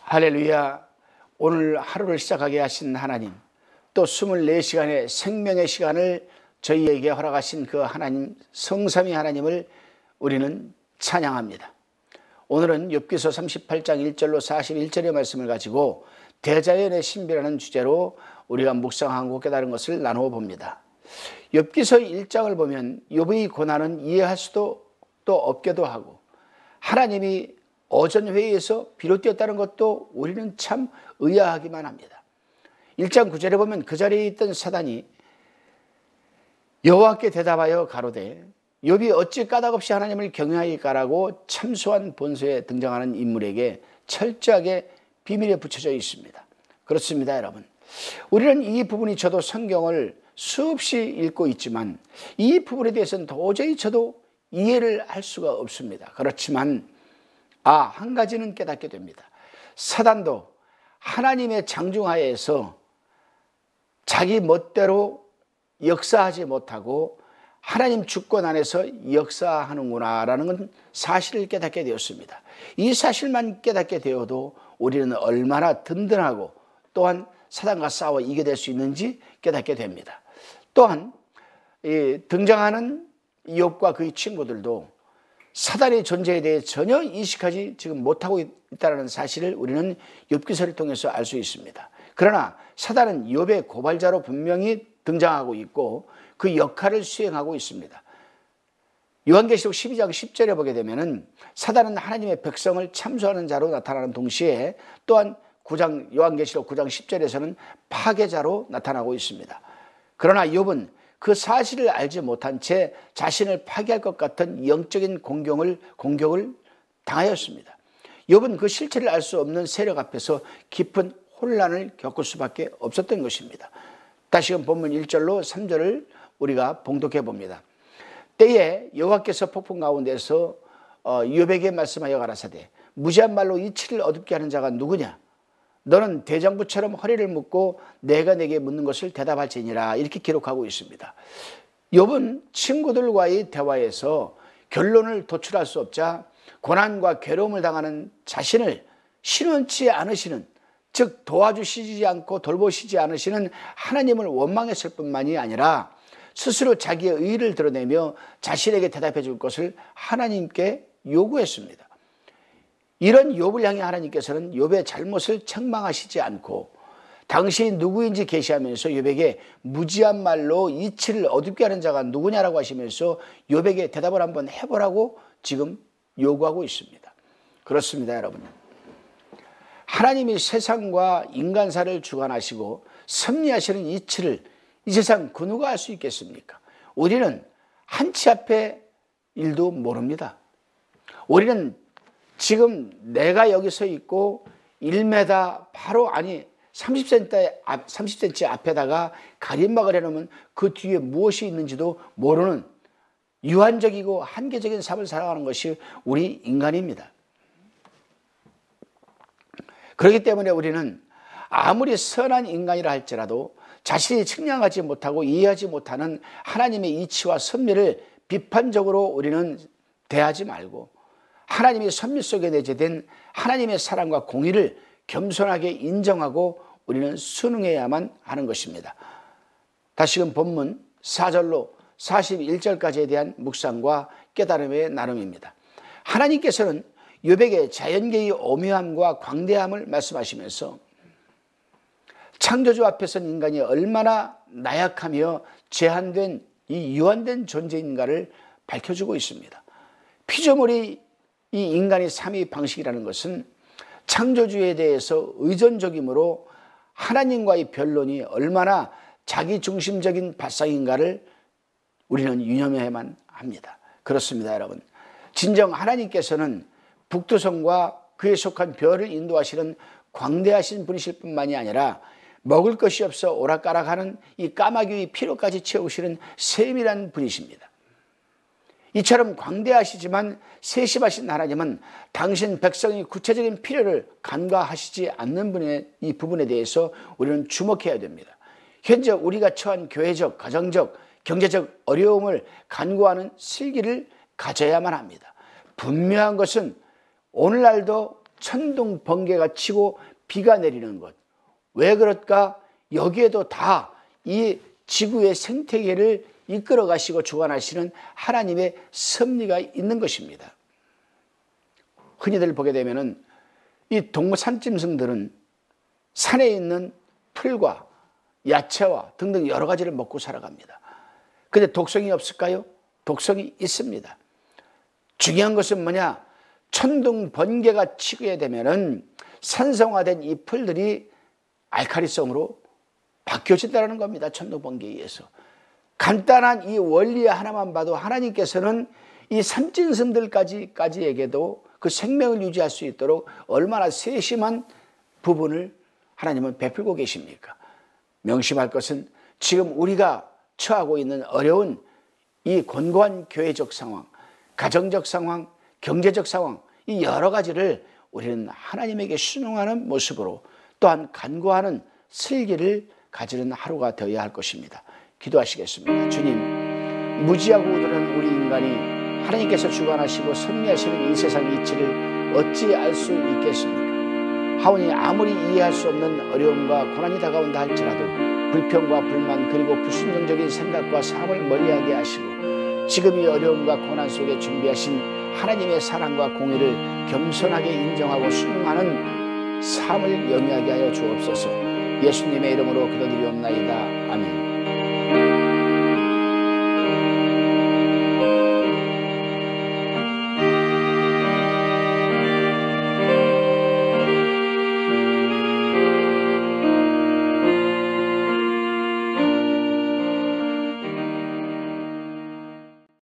할렐루야. 오늘 하루를 시작하게 하신 하나님, 또 24시간의 생명의 시간을 저희에게 허락하신 그 하나님, 성삼위 하나님을 우리는 찬양합니다. 오늘은 욥기서 38장 1절로 41절의 말씀을 가지고 대자연의 신비라는 주제로 우리가 묵상하고 깨달은 것을 나누어 봅니다. 욥기서 1장을 보면 욥의 고난은 이해할 수도 또 없게도 하고, 하나님이 어전회의에서 비롯되었다는 것도 우리는 참 의아하기만 합니다. 1장 9절에 보면 그 자리에 있던 사단이 여호와께 대답하여 가로되 욥이 어찌 까닭없이 하나님을 경외하리까라고 참소한 본서에 등장하는 인물에게 철저하게 비밀에 붙여져 있습니다. 그렇습니다, 여러분. 우리는 이 부분이, 저도 성경을 수없이 읽고 있지만 이 부분에 대해서는 도저히 저도 이해를 할 수가 없습니다. 그렇지만 한 가지는 깨닫게 됩니다. 사단도 하나님의 장중하에서 자기 멋대로 역사하지 못하고 하나님 주권 안에서 역사하는구나라는 건 사실을 깨닫게 되었습니다. 이 사실만 깨닫게 되어도 우리는 얼마나 든든하고 또한 사단과 싸워 이겨낼 수 있는지 깨닫게 됩니다. 또한 등장하는 욥과 그의 친구들도 사단의 존재에 대해 전혀 인식하지 지금 못하고 있다는 사실을 우리는 욥기서를 통해서 알 수 있습니다. 그러나 사단은 욥의 고발자로 분명히 등장하고 있고 그 역할을 수행하고 있습니다. 요한계시록 12장 10절에 보게 되면은 사단은 하나님의 백성을 참소하는 자로 나타나는 동시에 또한 요한계시록 9장 10절에서는 파괴자로 나타나고 있습니다. 그러나 욥은 그 사실을 알지 못한 채 자신을 파괴할 것 같은 영적인 공격을 당하였습니다. 욥은 그 실체를 알 수 없는 세력 앞에서 깊은 혼란을 겪을 수밖에 없었던 것입니다. 다시금 본문 1절로 3절을 우리가 봉독해 봅니다. 때에 여호와께서 폭풍 가운데서 욥에게 말씀하여 가라사대 무지한 말로 이치를 어둡게 하는 자가 누구냐? 너는 대장부처럼 허리를 묶고 내가 내게 묻는 것을 대답할지니라, 이렇게 기록하고 있습니다. 욥은 친구들과의 대화에서 결론을 도출할 수 없자 고난과 괴로움을 당하는 자신을 신원치 않으시는, 즉 도와주시지 않고 돌보시지 않으시는 하나님을 원망했을 뿐만이 아니라 스스로 자기의 의의를 드러내며 자신에게 대답해 줄 것을 하나님께 요구했습니다. 이런 욥을 향해 하나님께서는 욥의 잘못을 책망하시지 않고 당신이 누구인지 계시하면서 욥에게 무지한 말로 이치를 어둡게 하는 자가 누구냐라고 하시면서 욥에게 대답을 한번 해보라고 지금 요구하고 있습니다. 그렇습니다, 여러분. 하나님이 세상과 인간사를 주관하시고 섭리하시는 이치를 이 세상 그 누가 알 수 있겠습니까? 우리는 한치 앞의 일도 모릅니다. 우리는 지금 내가 여기 서 있고 1m 바로 30cm 앞에다가 가림막을 해놓으면 그 뒤에 무엇이 있는지도 모르는 유한적이고 한계적인 삶을 살아가는 것이 우리 인간입니다. 그렇기 때문에 우리는 아무리 선한 인간이라 할지라도 자신이 측량하지 못하고 이해하지 못하는 하나님의 이치와 섭리를 비판적으로 우리는 대하지 말고 하나님의 섭리 속에 내재된 하나님의 사랑과 공의를 겸손하게 인정하고 우리는 순응해야만 하는 것입니다. 다시금 본문 4절로 41절까지에 대한 묵상과 깨달음의 나눔입니다. 하나님께서는 욥에게 자연계의 오묘함과 광대함을 말씀하시면서 창조주 앞에서는 인간이 얼마나 나약하며 제한된 이 유한된 존재인가를 밝혀주고 있습니다. 피조물이 이 인간의 삼위 방식이라는 것은 창조주에 대해서 의존적이므로 하나님과의 변론이 얼마나 자기중심적인 발상인가를 우리는 유념해야만 합니다. 그렇습니다, 여러분. 진정 하나님께서는 북두성과 그에 속한 별을 인도하시는 광대하신 분이실 뿐만이 아니라 먹을 것이 없어 오락가락하는 이 까마귀의 피로까지 채우시는 세밀한 분이십니다. 이처럼 광대하시지만 세심하신 하나님은 당신 백성의 구체적인 필요를 간과하시지 않는 분의 이 부분에 대해서 우리는 주목해야 됩니다. 현재 우리가 처한 교회적, 가정적, 경제적 어려움을 간구하는 슬기를 가져야만 합니다. 분명한 것은 오늘날도 천둥 번개가 치고 비가 내리는 것. 왜 그럴까? 여기에도 다 이 지구의 생태계를 이끌어 가시고 주관하시는 하나님의 섭리가 있는 것입니다. 흔히들 보게 되면은 이 산짐승들은 산에 있는 풀과 야채와 등등 여러 가지를 먹고 살아갑니다. 근데 독성이 없을까요? 독성이 있습니다. 중요한 것은 뭐냐? 천둥 번개가 치게 되면은 산성화된 이 풀들이 알칼리성으로 바뀌어진다는 겁니다. 천둥 번개에 의해서. 간단한 이 원리 하나만 봐도 하나님께서는 이 산짐승들까지에게도 그 생명을 유지할 수 있도록 얼마나 세심한 부분을 하나님은 베풀고 계십니까? 명심할 것은 지금 우리가 처하고 있는 어려운 이 곤고한 교회적 상황, 가정적 상황, 경제적 상황, 이 여러 가지를 우리는 하나님에게 순응하는 모습으로 또한 간구하는 슬기를 가지는 하루가 되어야 할 것입니다. 기도하시겠습니다. 주님, 무지하고 우둔한 우리 인간이 하나님께서 주관하시고 섭리하시는 이 세상 이치를 어찌 알 수 있겠습니까? 하오니 아무리 이해할 수 없는 어려움과 고난이 다가온다 할지라도 불평과 불만 그리고 불순종적인 생각과 삶을 멀리하게 하시고 지금 이 어려움과 고난 속에 준비하신 하나님의 사랑과 공의를 겸손하게 인정하고 순응하는 삶을 영위하게 하여 주옵소서. 예수님의 이름으로 기도드리옵나이다. 아멘.